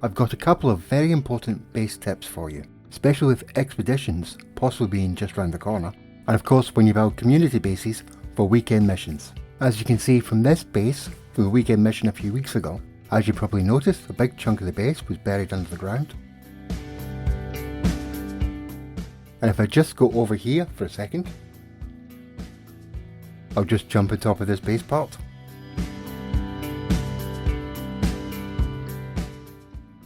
I've got a couple of very important base tips for you, especially with expeditions possibly being just round the corner, and of course when you build community bases for weekend missions. As you can see from this base, from the weekend mission a few weeks ago, as you probably noticed, a big chunk of the base was buried under the ground. And if I just go over here for a second, I'll just jump on top of this base part.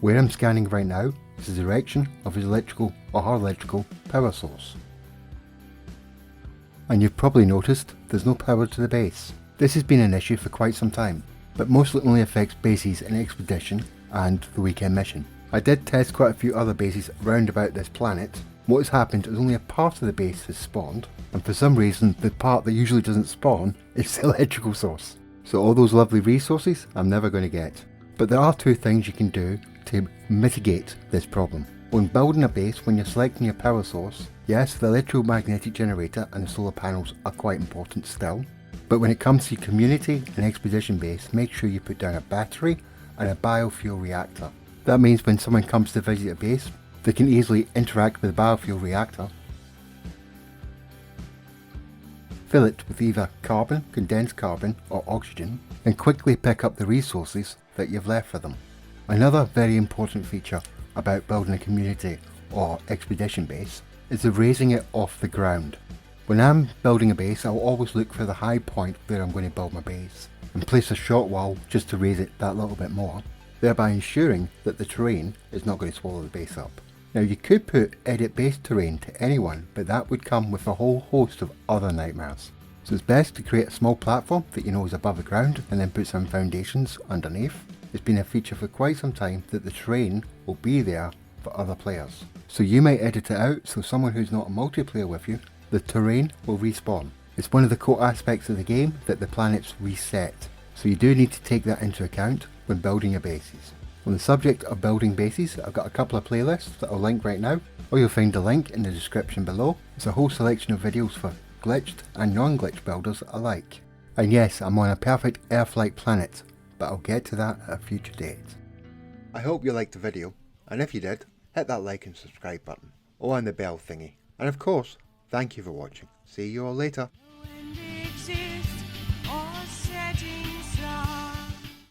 Where I'm scanning right now is the direction of his electrical or her electrical power source. And you've probably noticed there's no power to the base. This has been an issue for quite some time, but mostly only affects bases in Expedition and the weekend mission. I did test quite a few other bases around about this planet. What has happened is only a part of the base has spawned, and for some reason the part that usually doesn't spawn is the electrical source. So all those lovely resources I'm never going to get. But there are two things you can do to mitigate this problem. When building a base, when you're selecting your power source, yes, the electromagnetic generator and the solar panels are quite important still, but when it comes to your community and expedition base, make sure you put down a battery and a biofuel reactor. That means when someone comes to visit a base, they can easily interact with the biofuel reactor, fill it with either carbon, condensed carbon or oxygen, and quickly pick up the resources that you've left for them. Another very important feature about building a community or expedition base is the raising it off the ground. When I'm building a base, I'll always look for the high point where I'm going to build my base and place a short wall just to raise it that little bit more, thereby ensuring that the terrain is not going to swallow the base up. Now you could put edit base terrain to anyone, but that would come with a whole host of other nightmares. So it's best to create a small platform that you know is above the ground and then put some foundations underneath. It's been a feature for quite some time that the terrain will be there for other players. So you might edit it out so someone who's not a multiplayer with you, the terrain will respawn. It's one of the core aspects of the game that the planets reset. So you do need to take that into account when building your bases. On the subject of building bases, I've got a couple of playlists that I'll link right now, or you'll find a link in the description below. It's a whole selection of videos for glitched and non-glitched builders alike. And yes, I'm on a perfect Earth-like planet, but I'll get to that at a future date. I hope you liked the video, and if you did, hit that like and subscribe button, or on the bell thingy. And of course, thank you for watching. See you all later.